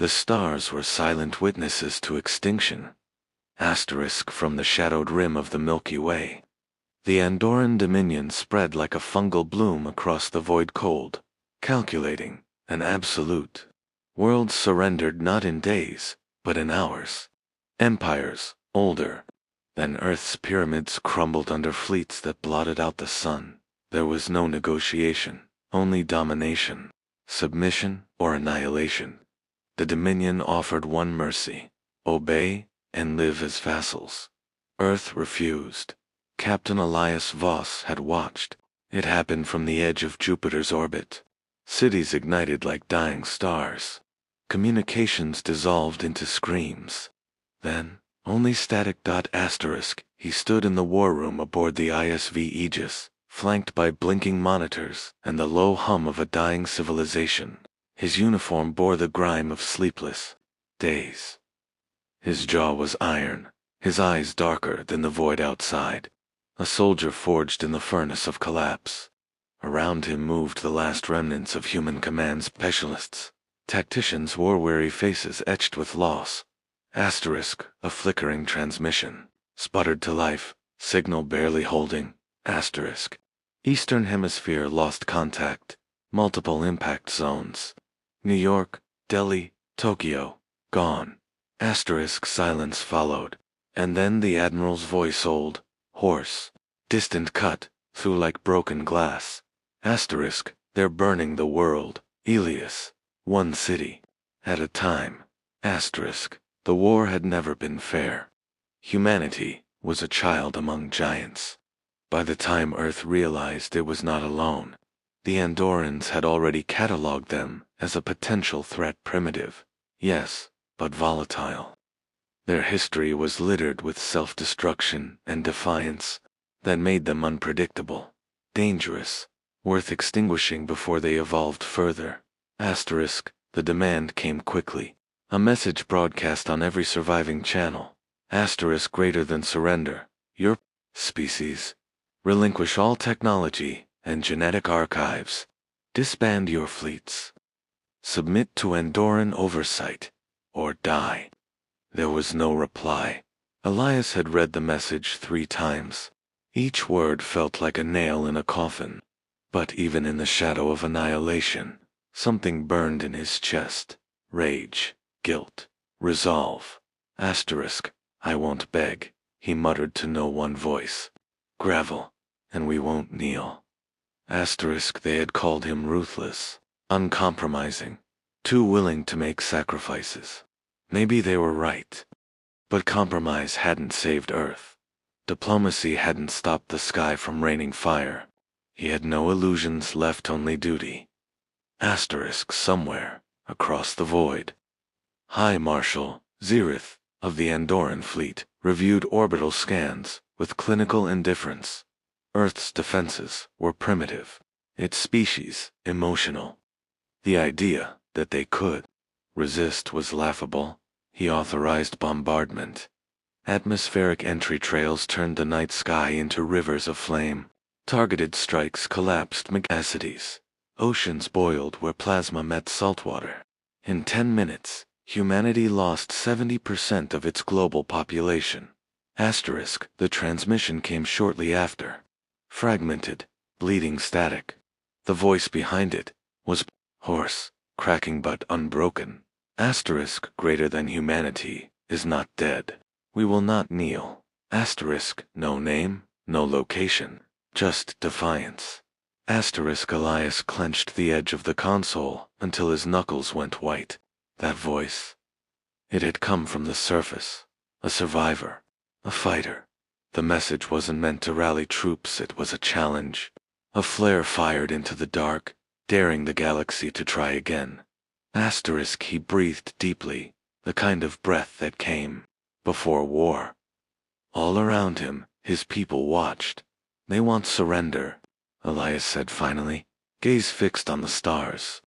The stars were silent witnesses to extinction. Asterisk from the shadowed rim of the Milky Way. The Andorran dominion spread like a fungal bloom across the void cold, calculating, an absolute. Worlds surrendered not in days, but in hours. Empires, older than Earth's pyramids, crumbled under fleets that blotted out the sun. There was no negotiation, only domination, submission or annihilation. The Dominion offered one mercy: obey and live as vassals. Earth refused. Captain Elias Voss had watched. It happened from the edge of Jupiter's orbit. Cities ignited like dying stars. Communications dissolved into screams. Then, only static. Asterisk, he stood in the war room aboard the ISV Aegis, flanked by blinking monitors and the low hum of a dying civilization. His uniform bore the grime of sleepless days. His jaw was iron, his eyes darker than the void outside. A soldier forged in the furnace of collapse. Around him moved the last remnants of human command specialists. Tacticians, war-weary faces etched with loss. Asterisk, a flickering transmission. Sputtered to life, signal barely holding. Asterisk. Eastern Hemisphere lost contact. Multiple impact zones. New York, Delhi, Tokyo, gone. Asterisk. Silence followed. And then the Admiral's voice, old, hoarse, distant, cut through like broken glass. Asterisk. They're burning the world, Elias. One city at a time. Asterisk. The war had never been fair. Humanity was a child among giants. By the time Earth realized it was not alone, the Andorrans had already catalogued them as a potential threat. Primitive, yes, but volatile. Their history was littered with self-destruction and defiance that made them unpredictable, dangerous, worth extinguishing before they evolved further. Asterisk. The demand came quickly. A message broadcast on every surviving channel. Asterisk. Greater than surrender. Your species. Relinquish all technology and genetic archives. Disband your fleets. Submit to Andorran oversight, or die. There was no reply. Elias had read the message 3 times. Each word felt like a nail in a coffin. But even in the shadow of annihilation, something burned in his chest. Rage, guilt, resolve. Asterisk. I won't beg, he muttered to no one voice. Gravel, and we won't kneel. Asterisk. They had called him ruthless, uncompromising, too willing to make sacrifices. Maybe they were right. But compromise hadn't saved Earth. Diplomacy hadn't stopped the sky from raining fire. He had no illusions left, only duty. Asterisk. Somewhere, across the void, High Marshal Zerith of the Andorran fleet reviewed orbital scans with clinical indifference. Earth's defenses were primitive, its species emotional. The idea that they could resist was laughable. He authorized bombardment. Atmospheric entry trails turned the night sky into rivers of flame. Targeted strikes collapsed megacities. Oceans boiled where plasma met saltwater. In 10 minutes, humanity lost 70% of its global population. Asterisk. The transmission came shortly after. Fragmented, bleeding static. The voice behind it was hoarse, cracking but unbroken. Asterisk. Greater than humanity is not dead. We will not kneel. Asterisk. No name, no location, just defiance. Asterisk. Elias clenched the edge of the console until his knuckles went white. That voice. It had come from the surface. A survivor. A fighter. The message wasn't meant to rally troops, it was a challenge. A flare fired into the dark, daring the galaxy to try again. Asterisk. He breathed deeply, the kind of breath that came before war. All around him, his people watched. They want surrender, Elias said finally, gaze fixed on the stars.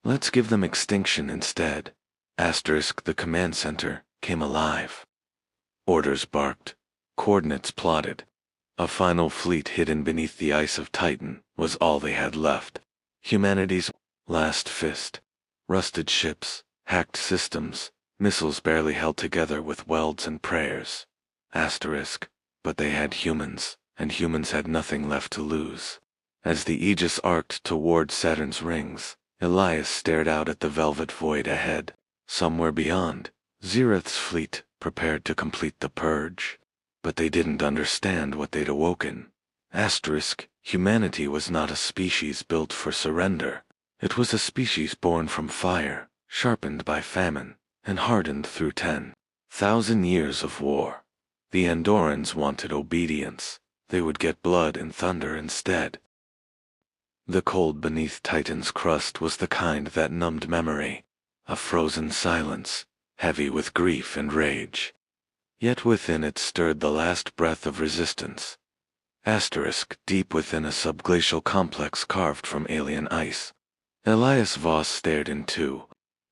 Let's give them extinction instead. Asterisk. The command center came alive. Orders barked. Coordinates plotted. A final fleet hidden beneath the ice of Titan was all they had left. Humanity's last fist. Rusted ships, Hacked systems, missiles barely held together with welds and prayers. But they had humans, and humans had nothing left to lose. As the Aegis arced toward Saturn's rings, Elias stared out at the velvet void ahead. Somewhere beyond, Zereth's fleet prepared to complete the purge. But they didn't understand what they'd awoken. Humanity was not a species built for surrender. It was a species born from fire, sharpened by famine, and hardened through 10,000 years of war. The Andorrans wanted obedience. They would get blood and thunder instead. The cold beneath Titan's crust was the kind that numbed memory, a frozen silence, heavy with grief and rage. Yet within it stirred the last breath of resistance. Deep within a subglacial complex carved from alien ice. Elias Voss stared into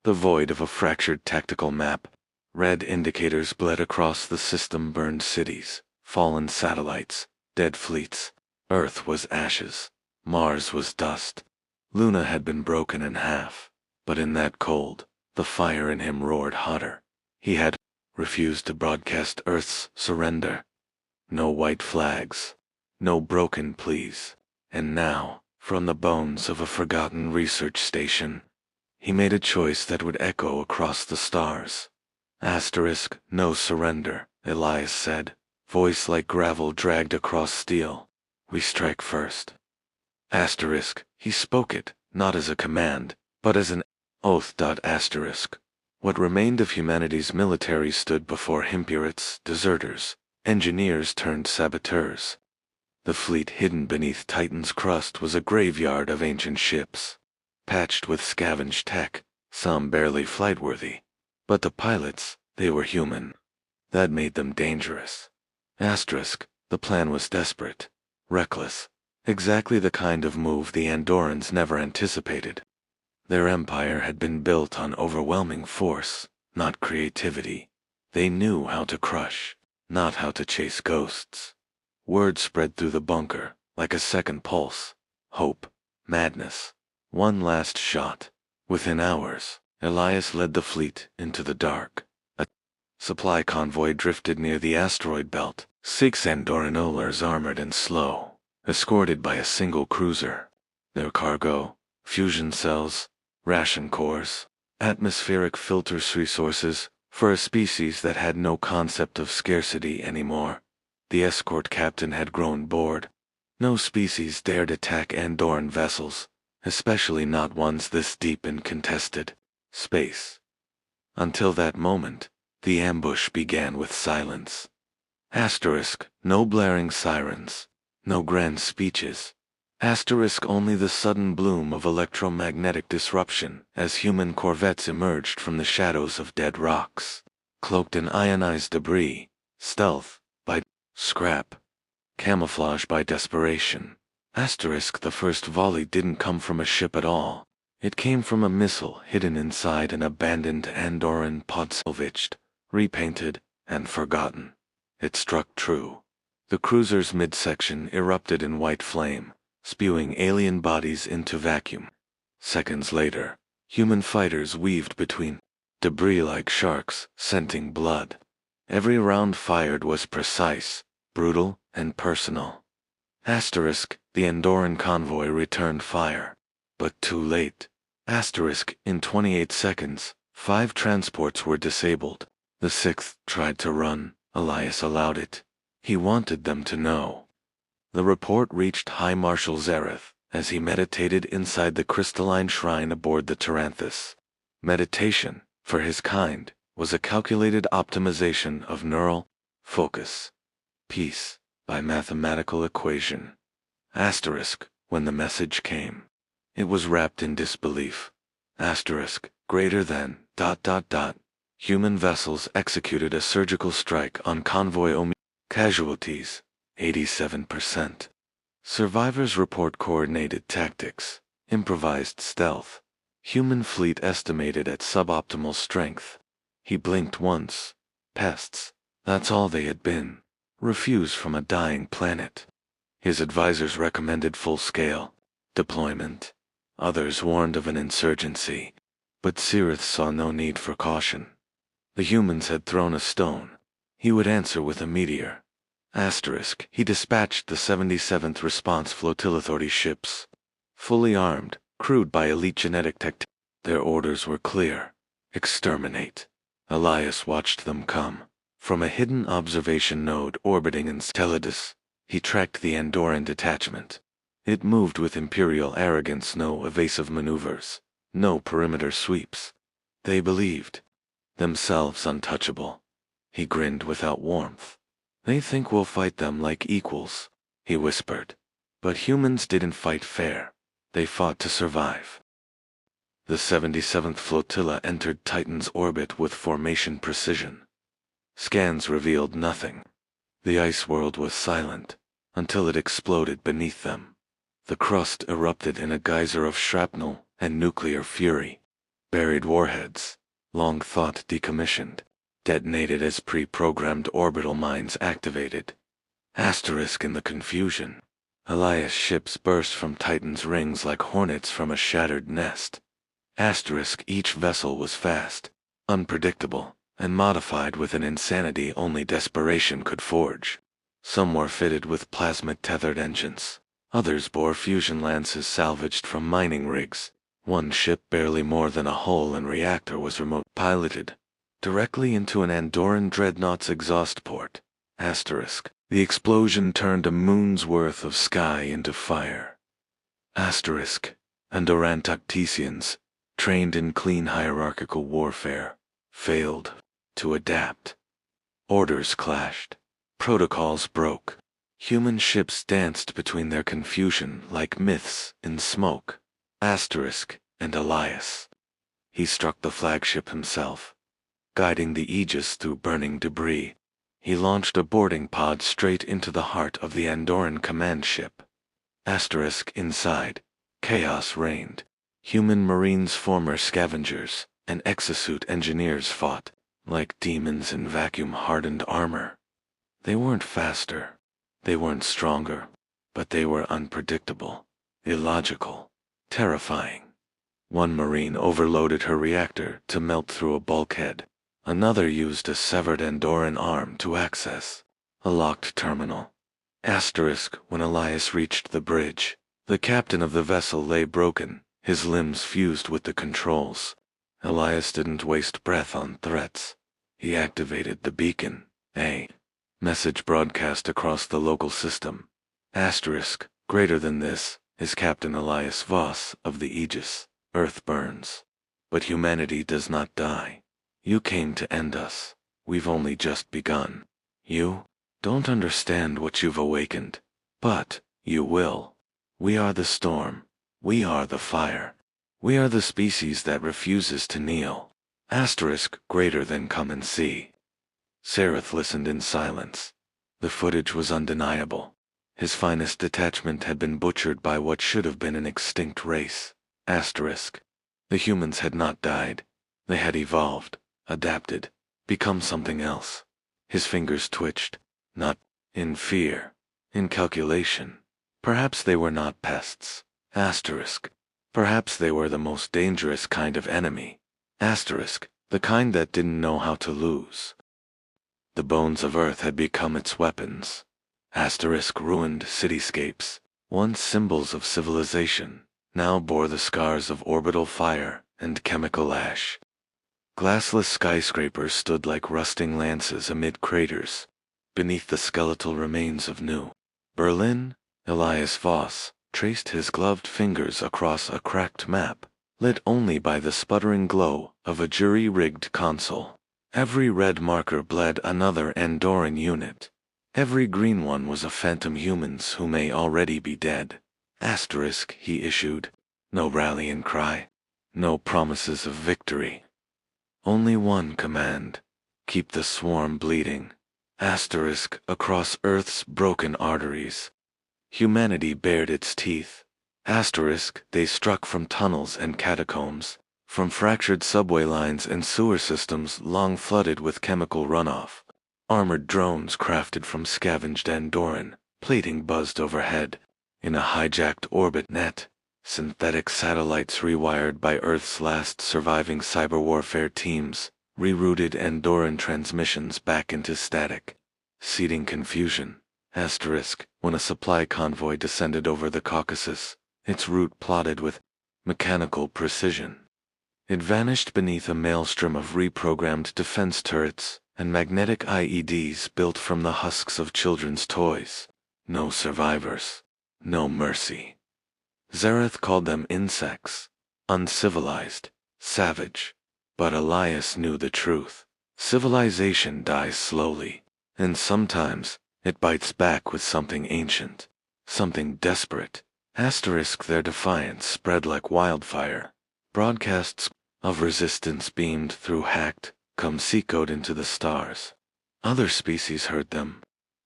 the void of a fractured tactical map. Red indicators bled across the system, burned cities, fallen satellites, dead fleets. Earth was ashes. Mars was dust. Luna had been broken in half. But in that cold, the fire in him roared hotter. He had refused to broadcast Earth's surrender. No white flags. No broken pleas. And now, from the bones of a forgotten research station, he made a choice that would echo across the stars. No surrender, Elias said, voice like gravel dragged across steel. We strike first. He spoke it, not as a command, but as an oath. What remained of humanity's military stood before him, pirates, deserters, engineers turned saboteurs. The fleet hidden beneath Titan's crust was a graveyard of ancient ships, patched with scavenged tech, some barely flightworthy. But the pilots, they were human. That made them dangerous. The plan was desperate, reckless, exactly the kind of move the Andorrans never anticipated. Their empire had been built on overwhelming force, not creativity. They knew how to crush, not how to chase ghosts. Word spread through the bunker, like a second pulse. Hope, madness. One last shot. Within hours, Elias led the fleet into the dark. A supply convoy drifted near the asteroid belt, 6 Andorran Olars armored and slow, escorted by a single cruiser. Their cargo, fusion cells, ration cores, atmospheric filters, resources for a species that had no concept of scarcity anymore. The escort captain had grown bored. No species dared attack Andorran vessels, especially not ones this deep in contested space. Until that moment, the ambush began with silence. No blaring sirens, no grand speeches. Only the sudden bloom of electromagnetic disruption as human corvettes emerged from the shadows of dead rocks, cloaked in ionized debris, stealth by scrap, camouflage by desperation. The first volley didn't come from a ship at all. It came from a missile hidden inside an abandoned Andorran pod, salvaged, repainted, and forgotten. It struck true. The cruiser's midsection erupted in white flame, spewing alien bodies into vacuum. Seconds later, human fighters weaved between debris like sharks, scenting blood. Every round fired was precise, brutal, and personal. The Andorran convoy returned fire. But too late. In 28 seconds, 5 transports were disabled. The 6th tried to run. Elias allowed it. He wanted them to know. The report reached High Marshal Zereth as he meditated inside the crystalline shrine aboard the Taranthus. Meditation, for his kind, was a calculated optimization of neural focus. Peace, by mathematical equation. When the message came. It was wrapped in disbelief. Greater than, ... Human vessels executed a surgical strike on convoy casualties, 87%. Survivors report coordinated tactics, improvised stealth. Human fleet estimated at suboptimal strength. He blinked once. Pests. That's all they had been. Refuse from a dying planet. His advisors recommended full-scale deployment. Others warned of an insurgency. But Cirith saw no need for caution. The humans had thrown a stone. He would answer with a meteor. He dispatched the 77th Response Flotilla Authority ships. Fully armed, crewed by elite genetic tech. Their orders were clear. Exterminate. Elias watched them come. From a hidden observation node orbiting Enceladus, he tracked the Andoran detachment. It moved with imperial arrogance, no evasive maneuvers, no perimeter sweeps. They believed themselves untouchable. He grinned without warmth. They think we'll fight them like equals, he whispered. But humans didn't fight fair. They fought to survive. The 77th Flotilla entered Titan's orbit with formation precision. Scans revealed nothing. The ice world was silent, until it exploded beneath them. The crust erupted in a geyser of shrapnel and nuclear fury. Buried warheads, long thought decommissioned, detonated as pre-programmed orbital mines activated. In the confusion. Elias' ships burst from Titan's rings like hornets from a shattered nest. Each vessel was fast, unpredictable, and modified with an insanity only desperation could forge. Some were fitted with plasma-tethered engines. Others bore fusion lances salvaged from mining rigs. One ship barely more than a hull and reactor was remote-piloted, directly into an Andoran dreadnought's exhaust port. The explosion turned a moon's worth of sky into fire. Andoran tacticians, trained in clean hierarchical warfare, failed to adapt. Orders clashed. Protocols broke. Human ships danced between their confusion like myths in smoke. And Elias. He struck the flagship himself. Guiding the Aegis through burning debris, he launched a boarding pod straight into the heart of the Andoran command ship. Inside, chaos reigned. Human Marines, former scavengers, and exosuit engineers fought like demons in vacuum-hardened armor. They weren't faster. They weren't stronger. But they were unpredictable, illogical, terrifying. One Marine overloaded her reactor to melt through a bulkhead. Another used a severed Andoran arm to access a locked terminal. When Elias reached the bridge, the captain of the vessel lay broken, his limbs fused with the controls. Elias didn't waste breath on threats. He activated the beacon. A message broadcast across the local system. Greater than this is Captain Elias Voss of the Aegis. Earth burns. But humanity does not die. You came to end us. We've only just begun. You don't understand what you've awakened. But you will. We are the storm. We are the fire. We are the species that refuses to kneel. Greater than come and see. Cirith listened in silence. The footage was undeniable. His finest detachment had been butchered by what should have been an extinct race. The humans had not died. They had evolved, adapted, become something else. His fingers twitched, not in fear, in calculation. Perhaps they were not pests. Perhaps they were the most dangerous kind of enemy. The kind that didn't know how to lose. The bones of Earth had become its weapons. Ruined cityscapes, once symbols of civilization, now bore the scars of orbital fire and chemical ash. Glassless skyscrapers stood like rusting lances amid craters, beneath the skeletal remains of New Berlin. Elias Voss traced his gloved fingers across a cracked map, lit only by the sputtering glow of a jury-rigged console. Every red marker bled another Andoran unit. Every green one was a phantom humans who may already be dead. He issued. No rallying cry. No promises of victory. Only one command. Keep the swarm bleeding. Across Earth's broken arteries. Humanity bared its teeth. They struck from tunnels and catacombs, from fractured subway lines and sewer systems long flooded with chemical runoff. Armored drones crafted from scavenged Andoran plating buzzed overhead. In a hijacked orbit net, Synthetic satellites rewired by Earth's last surviving cyber warfare teams rerouted Andoran transmissions back into static, seeding confusion. When a supply convoy descended over the Caucasus, its route plotted with mechanical precision. It vanished beneath a maelstrom of reprogrammed defense turrets and magnetic IEDs built from the husks of children's toys. No survivors. No mercy. Zareth called them insects, uncivilized, savage. But Elias knew the truth. Civilization dies slowly, and sometimes it bites back with something ancient, something desperate. Their defiance spread like wildfire. Broadcasts of resistance beamed through hacked, echoed into the stars. Other species heard them.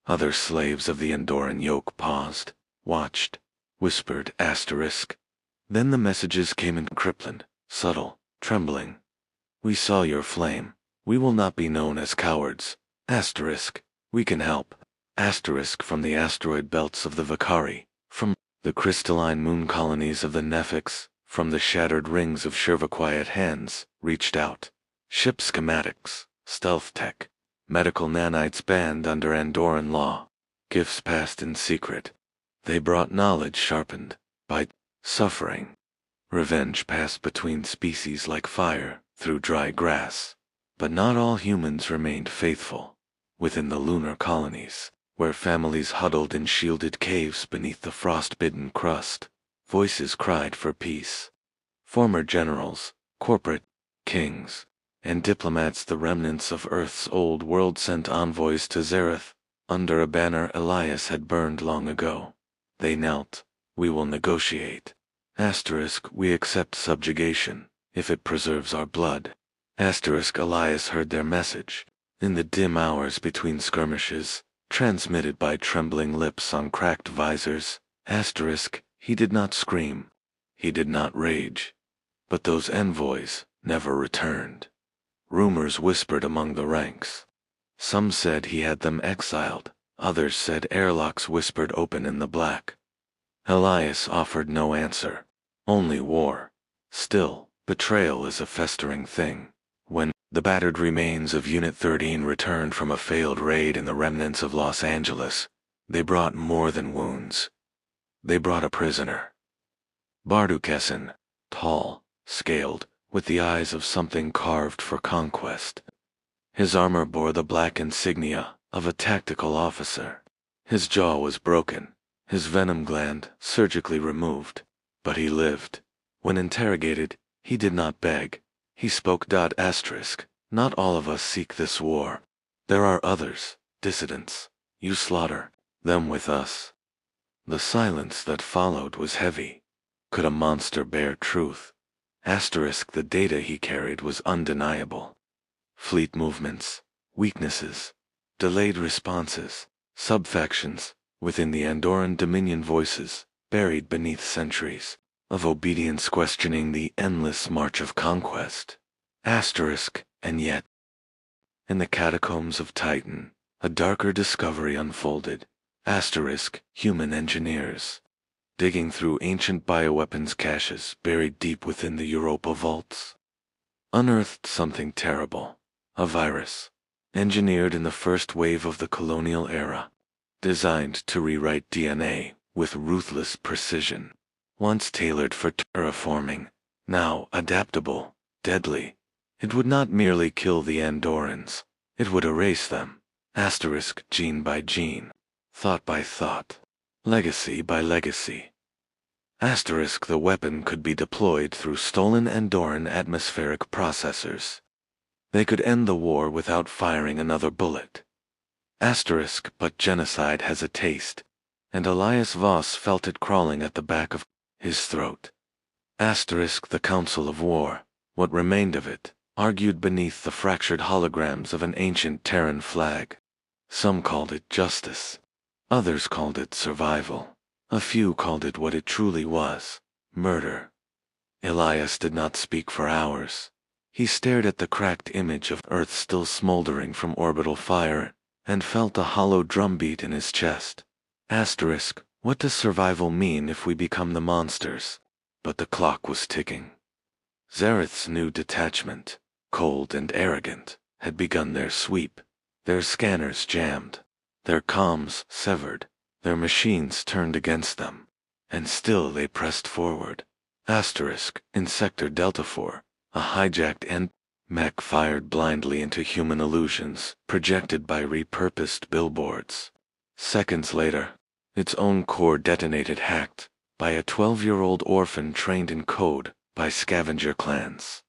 Other slaves of the Andoran yoke paused, watched, whispered. Then the messages came in crippling, subtle, trembling. We saw your flame. We will not be known as cowards. We can help. From the asteroid belts of the Vakari, from the crystalline moon colonies of the Nephics, from the shattered rings of Shirvaquiet hands, reached out. Ship schematics, stealth tech, medical nanites banned under Andoran law, gifts passed in secret. They brought knowledge sharpened by suffering. Revenge passed between species like fire through dry grass. But not all humans remained faithful. Within the lunar colonies, where families huddled in shielded caves beneath the frost-bitten crust, voices cried for peace. Former generals, corporate kings, and diplomats, the remnants of Earth's old world, sent envoys to Zareth under a banner Elias had burned long ago. They knelt. We will negotiate. We accept subjugation, if it preserves our blood. Elias heard their message, in the dim hours between skirmishes, transmitted by trembling lips on cracked visors. He did not scream. He did not rage. But those envoys never returned. Rumors whispered among the ranks. Some said he had them exiled, others said airlocks whispered open in the black. Elias offered no answer. Only war. Still, betrayal is a festering thing. When the battered remains of Unit 13 returned from a failed raid in the remnants of Los Angeles, they brought more than wounds. They brought a prisoner. Bardukessin, tall, scaled, with the eyes of something carved for conquest. His armor bore the black insignia of a tactical officer. His jaw was broken, his venom gland surgically removed, but he lived. When interrogated, he did not beg. He spoke. Not all of us seek this war. There are others, dissidents. You slaughter them with us. The silence that followed was heavy. Could a monster bear truth? The data he carried was undeniable. Fleet movements, weaknesses, delayed responses, subfactions within the Andoran Dominion, voices buried beneath centuries of obedience questioning the endless march of conquest. And yet, in the catacombs of Titan, a darker discovery unfolded. Human engineers, digging through ancient bioweapons caches buried deep within the Europa vaults, unearthed something terrible. A virus, engineered in the first wave of the colonial era, designed to rewrite DNA with ruthless precision. Once tailored for terraforming, now adaptable, deadly. It would not merely kill the Andorans, it would erase them. Gene by gene, thought by thought, legacy by legacy. The weapon could be deployed through stolen Andoran atmospheric processors. They could end the war without firing another bullet. But genocide has a taste, and Elias Voss felt it crawling at the back of his throat. The Council of War, what remained of it, argued beneath the fractured holograms of an ancient Terran flag. Some called it justice. Others called it survival. A few called it what it truly was, murder. Elias did not speak for hours. He stared at the cracked image of Earth still smoldering from orbital fire, and felt a hollow drumbeat in his chest. What does survival mean if we become the monsters? but the clock was ticking. Zareth's new detachment, cold and arrogant, had begun their sweep, their scanners jammed, their comms severed, their machines turned against them. And still they pressed forward. In Sector Delta 4, a hijacked mech fired blindly into human illusions projected by repurposed billboards. Seconds later, its own core detonated, hacked by a 12-year-old orphan trained in code by scavenger clans.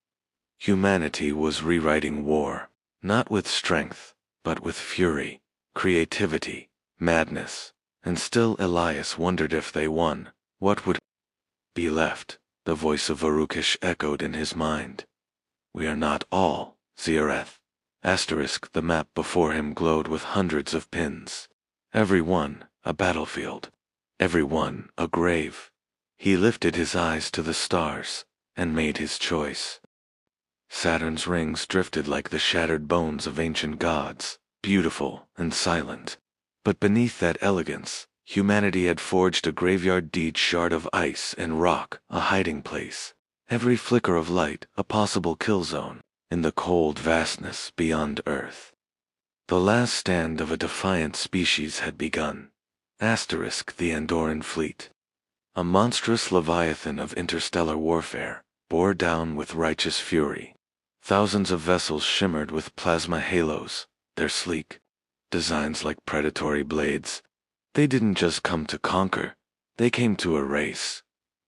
Humanity was rewriting war, not with strength, but with fury, creativity, madness. And still Elias wondered if they won, what would be left? The voice of Varukish echoed in his mind. We are not all, Zareth. The map before him glowed with hundreds of pins. Every one, a battlefield. Every one, a grave. He lifted his eyes to the stars, and made his choice. Saturn's rings drifted like the shattered bones of ancient gods, beautiful and silent. But beneath that elegance, humanity had forged a graveyard-deed shard of ice and rock, a hiding place. Every flicker of light, a possible kill zone, in the cold vastness beyond Earth. The last stand of a defiant species had begun. The Andoran fleet. A monstrous leviathan of interstellar warfare, bore down with righteous fury. Thousands of vessels shimmered with plasma halos, their sleek designs like predatory blades. They didn't just come to conquer, they came to erase.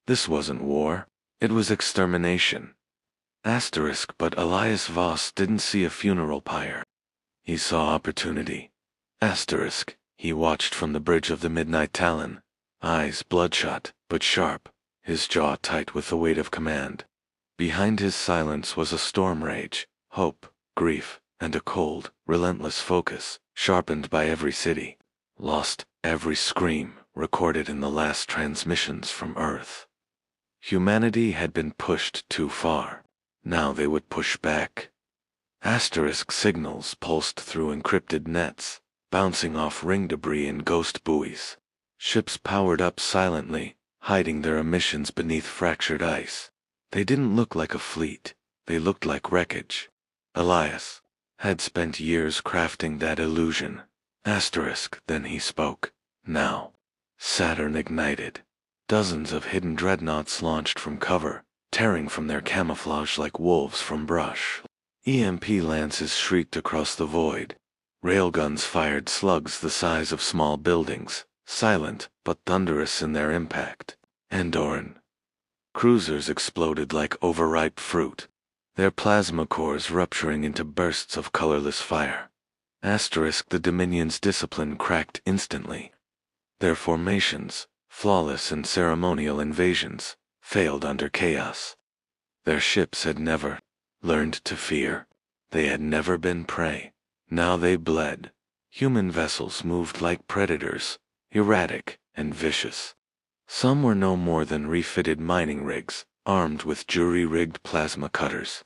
This wasn't war, it was extermination. But Elias Voss didn't see a funeral pyre. He saw opportunity. He watched from the bridge of the Midnight Talon, eyes bloodshot but sharp, his jaw tight with the weight of command. Behind his silence was a storm rage, hope, grief, and a cold, relentless focus, sharpened by every city, lost, every scream recorded in the last transmissions from Earth. Humanity had been pushed too far. Now they would push back. Signals pulsed through encrypted nets, bouncing off ring debris and ghost buoys. Ships powered up silently, hiding their emissions beneath fractured ice. They didn't look like a fleet, they looked like wreckage. Elias had spent years crafting that illusion. Then he spoke. Now. Saturn ignited. Dozens of hidden dreadnoughts launched from cover, tearing from their camouflage like wolves from brush. EMP lances shrieked across the void. Railguns fired slugs the size of small buildings, silent but thunderous in their impact. Andoran. Cruisers exploded like overripe fruit, their plasma cores rupturing into bursts of colorless fire. The Dominion's discipline cracked instantly. Their formations, flawless and ceremonial invasions, failed under chaos. Their ships had never learned to fear. They had never been prey. Now they bled. Human vessels moved like predators, erratic and vicious. Some were no more than refitted mining rigs, armed with jury-rigged plasma cutters.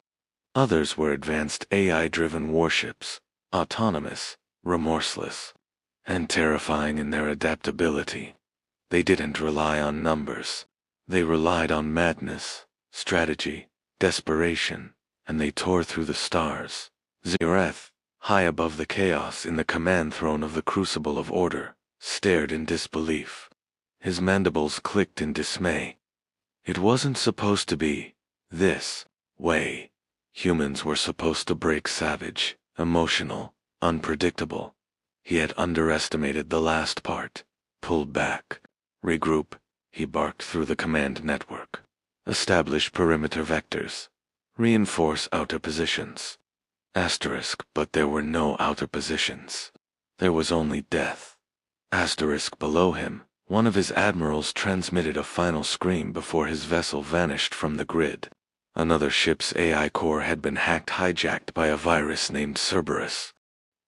Others were advanced AI-driven warships, autonomous, remorseless, and terrifying in their adaptability. They didn't rely on numbers. They relied on madness, strategy, desperation, and they tore through the stars. Zareth, high above the chaos in the command throne of the Crucible of Order, stared in disbelief. His mandibles clicked in dismay. It wasn't supposed to be this way. Humans were supposed to break savage, emotional, unpredictable. He had underestimated the last part. Pull back. Regroup, he barked through the command network. Establish perimeter vectors. Reinforce outer positions. But there were no outer positions. There was only death. Below him, one of his admirals transmitted a final scream before his vessel vanished from the grid. Another ship's AI core had been hijacked by a virus named Cerberus.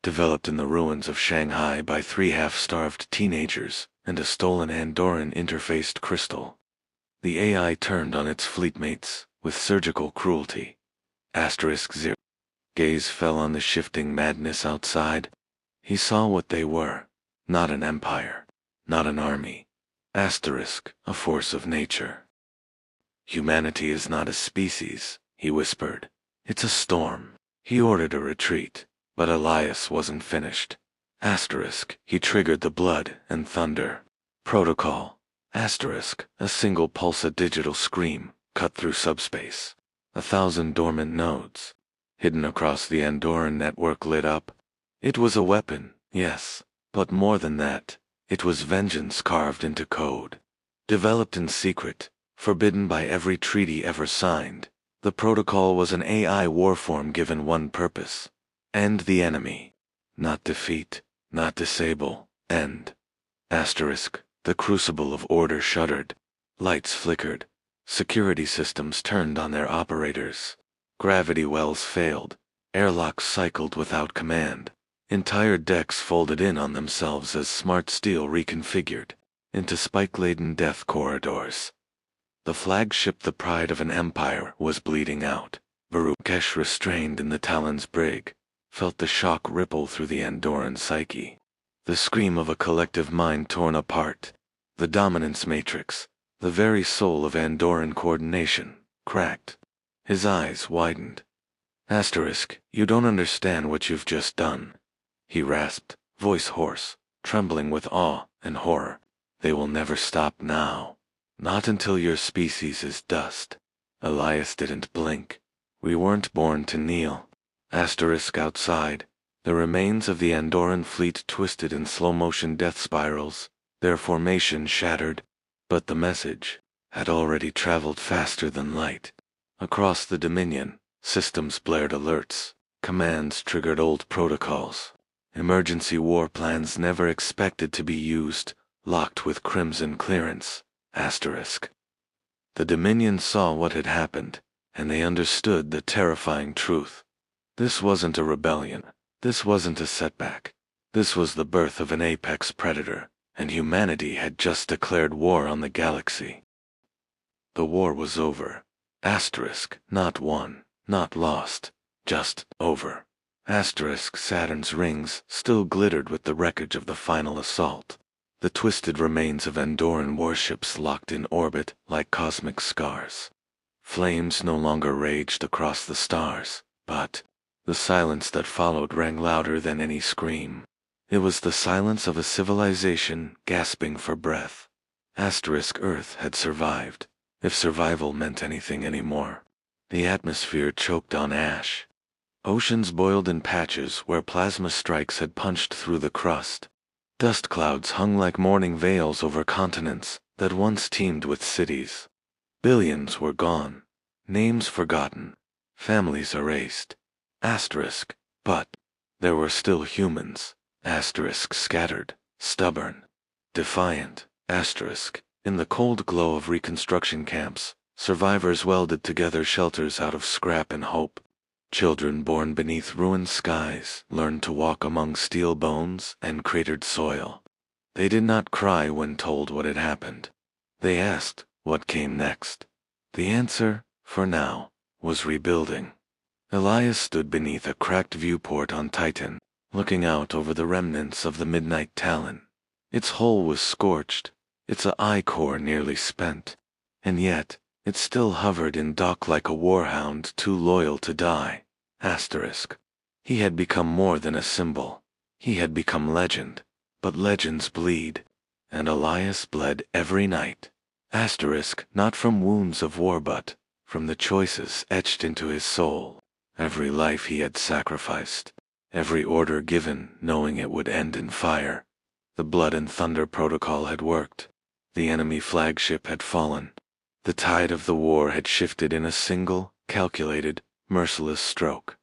Developed in the ruins of Shanghai by 3 half-starved teenagers and a stolen Andoran interfaced crystal. The AI turned on its fleetmates with surgical cruelty. Zero. Gaze fell on the shifting madness outside. He saw what they were. Not an empire. Not an army. A force of nature. Humanity is not a species, he whispered. It's a storm. He ordered a retreat, but Elias wasn't finished. He triggered the blood and thunder. Protocol. A single pulse, a digital scream, cut through subspace. 1,000 dormant nodes, hidden across the Andorran network, lit up. It was a weapon, yes, but more than that, it was vengeance carved into code. Developed in secret, forbidden by every treaty ever signed, the protocol was an AI warform given one purpose: end the enemy. Not defeat, not disable, end. The crucible of order shuddered. Lights flickered. Security systems turned on their operators. Gravity wells failed. Airlocks cycled without command. Entire decks folded in on themselves as smart steel reconfigured into spike-laden death corridors. The flagship, the pride of an empire, was bleeding out. Varukesh, restrained in the Talon's brig, felt the shock ripple through the Andorran psyche. The scream of a collective mind torn apart. The dominance matrix, the very soul of Andorran coordination, cracked. His eyes widened. You don't understand what you've just done, he rasped, voice hoarse, trembling with awe and horror. They will never stop now. Not until your species is dust. Elias didn't blink. We weren't born to kneel. Outside, the remains of the Andorran fleet twisted in slow-motion death spirals, their formation shattered, but the message had already traveled faster than light. Across the Dominion, systems blared alerts, commands triggered old protocols. Emergency war plans never expected to be used, locked with crimson clearance. The Dominion saw what had happened, and they understood the terrifying truth. This wasn't a rebellion. This wasn't a setback. This was the birth of an apex predator, and humanity had just declared war on the galaxy. The war was over. Not won, not lost, just over. Saturn's rings still glittered with the wreckage of the final assault. The twisted remains of Andorran warships locked in orbit like cosmic scars. Flames no longer raged across the stars, but the silence that followed rang louder than any scream. It was the silence of a civilization gasping for breath. Earth had survived, if survival meant anything anymore. The atmosphere choked on ash. Oceans boiled in patches where plasma strikes had punched through the crust. Dust clouds hung like mourning veils over continents that once teemed with cities. Billions were gone, names forgotten, families erased. But there were still humans. Scattered, stubborn, defiant. In the cold glow of reconstruction camps, survivors welded together shelters out of scrap and hope. Children born beneath ruined skies learned to walk among steel bones and cratered soil. They did not cry when told what had happened. They asked what came next. The answer, for now, was rebuilding. Elias stood beneath a cracked viewport on Titan, looking out over the remnants of the Midnight Talon. Its hull was scorched, its eye core nearly spent, and yet it still hovered in dock like a warhound too loyal to die. He had become more than a symbol. He had become legend, but legends bleed, and Elias bled every night. Not from wounds of war but from the choices etched into his soul. Every life he had sacrificed, every order given knowing it would end in fire. The blood and thunder protocol had worked. The enemy flagship had fallen. The tide of the war had shifted in a single, calculated, merciless stroke.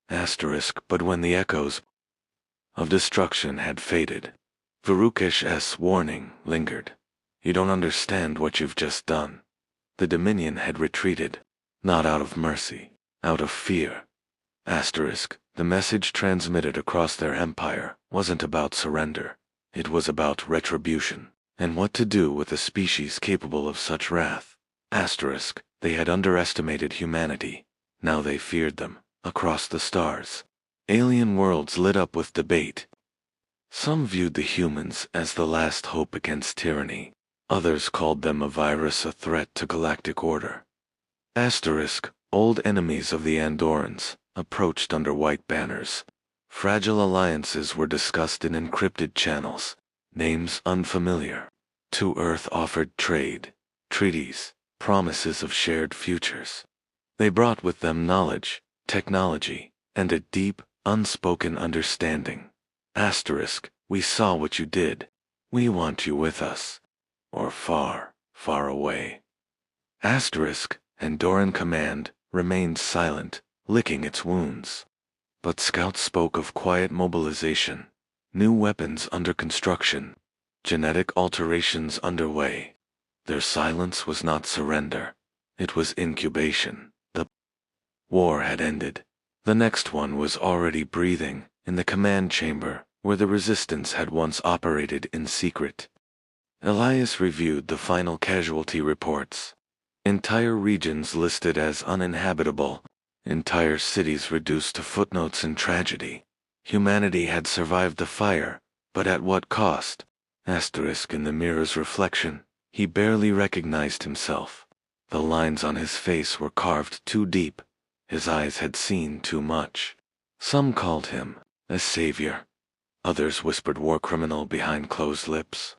But when the echoes of destruction had faded, Varukesh's warning lingered. You don't understand what you've just done. The Dominion had retreated, not out of mercy, out of fear. The message transmitted across their empire wasn't about surrender. It was about retribution, and what to do with a species capable of such wrath. They had underestimated humanity. Now they feared them, across the stars. Alien worlds lit up with debate. Some viewed the humans as the last hope against tyranny. Others called them a virus, a threat to galactic order. Asterisk, old enemies of the Andorans, approached under white banners. Fragile alliances were discussed in encrypted channels, names unfamiliar. To Earth offered trade, treaties, promises of shared futures. They brought with them knowledge, technology, and a deep, unspoken understanding. Asterisk, we saw what you did. We want you with us. Or far, far away. Asterisk, Andoran Command, remained silent, licking its wounds. But scouts spoke of quiet mobilization, new weapons under construction, genetic alterations underway. Their silence was not surrender. It was incubation. The war had ended. The next one was already breathing, in the command chamber, where the resistance had once operated in secret. Elias reviewed the final casualty reports. Entire regions listed as uninhabitable, entire cities reduced to footnotes in tragedy. Humanity had survived the fire, but at what cost? Asterisk in the mirror's reflection, he barely recognized himself. The lines on his face were carved too deep. His eyes had seen too much. Some called him a savior. Others whispered war criminal behind closed lips.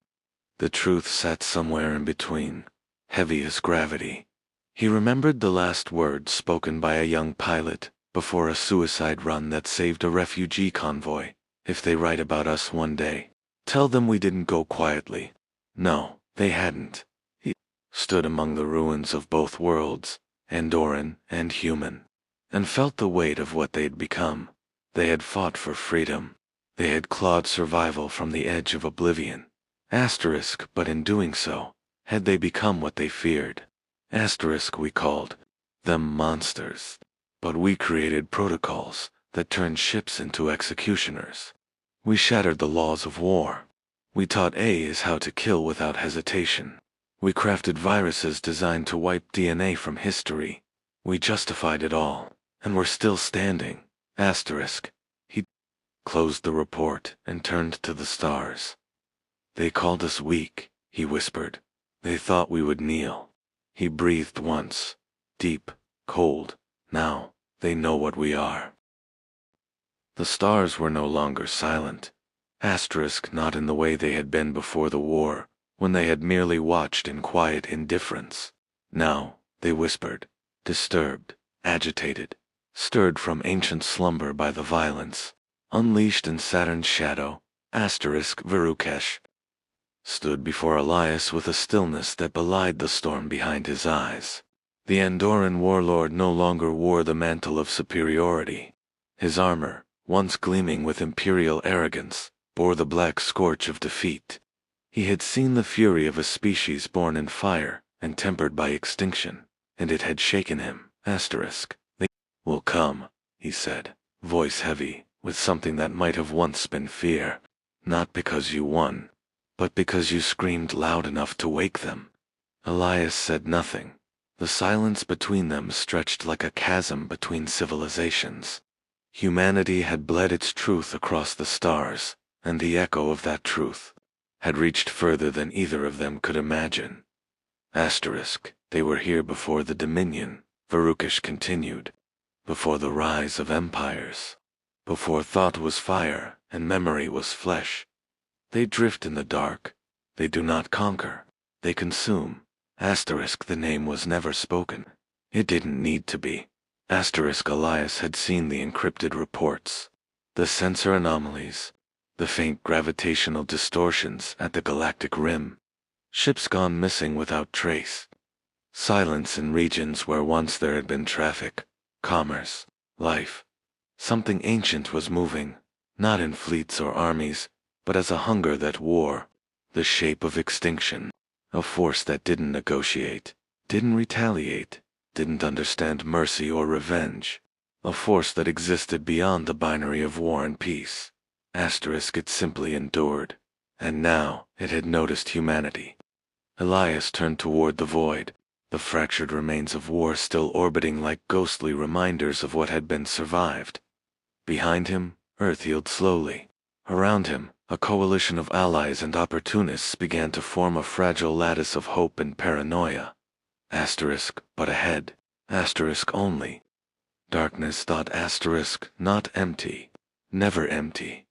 The truth sat somewhere in between, heavy as gravity. He remembered the last words spoken by a young pilot before a suicide run that saved a refugee convoy. If they write about us one day, tell them we didn't go quietly. No, they hadn't. He stood among the ruins of both worlds, Andoran and human, and felt the weight of what they'd become. They had fought for freedom. They had clawed survival from the edge of oblivion. Asterisk, but in doing so, had they become what they feared? Asterisk, we called them monsters. But we created protocols that turned ships into executioners. We shattered the laws of war. We taught AIs how to kill without hesitation. We crafted viruses designed to wipe DNA from history. We justified it all, and we're still standing. Asterisk. He closed the report and turned to the stars. They called us weak, he whispered. They thought we would kneel. He breathed once, deep, cold. Now, they know what we are. The stars were no longer silent. Asterisk, not in the way they had been before the war, when they had merely watched in quiet indifference. Now, they whispered, disturbed, agitated, stirred from ancient slumber by the violence. Unleashed in Saturn's shadow, Asterisk Varukesh stood before Elias with a stillness that belied the storm behind his eyes. The Andoran warlord no longer wore the mantle of superiority. His armor, once gleaming with imperial arrogance, bore the black scorch of defeat. He had seen the fury of a species born in fire and tempered by extinction, and it had shaken him. Asterisk. They will come, he said, voice heavy, with something that might have once been fear. Not because you won, but because you screamed loud enough to wake them. Elias said nothing. The silence between them stretched like a chasm between civilizations. Humanity had bled its truth across the stars, and the echo of that truth had reached further than either of them could imagine. Asterisk, they were here before the Dominion, Varukesh continued, before the rise of empires, before thought was fire and memory was flesh. They drift in the dark. They do not conquer. They consume. Asterisk, the name was never spoken. It didn't need to be. Asterisk, Elias had seen the encrypted reports, the sensor anomalies, the faint gravitational distortions at the galactic rim. Ships gone missing without trace. Silence in regions where once there had been traffic, commerce, life. Something ancient was moving, not in fleets or armies, but as a hunger that wore the shape of extinction. A force that didn't negotiate, didn't retaliate, didn't understand mercy or revenge. A force that existed beyond the binary of war and peace. Asterisk, it simply endured. And now, it had noticed humanity. Elias turned toward the void, the fractured remains of war still orbiting like ghostly reminders of what had been survived. Behind him, Earth healed slowly. Around him, a coalition of allies and opportunists began to form a fragile lattice of hope and paranoia. Asterisk, but ahead, Asterisk only. Darkness. Asterisk, not empty. Never empty.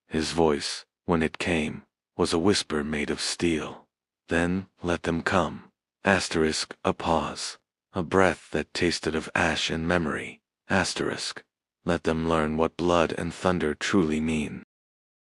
His voice, when it came, was a whisper made of steel. Then, let them come. Asterisk, a pause. A breath that tasted of ash and memory. Asterisk. Let them learn what blood and thunder truly mean.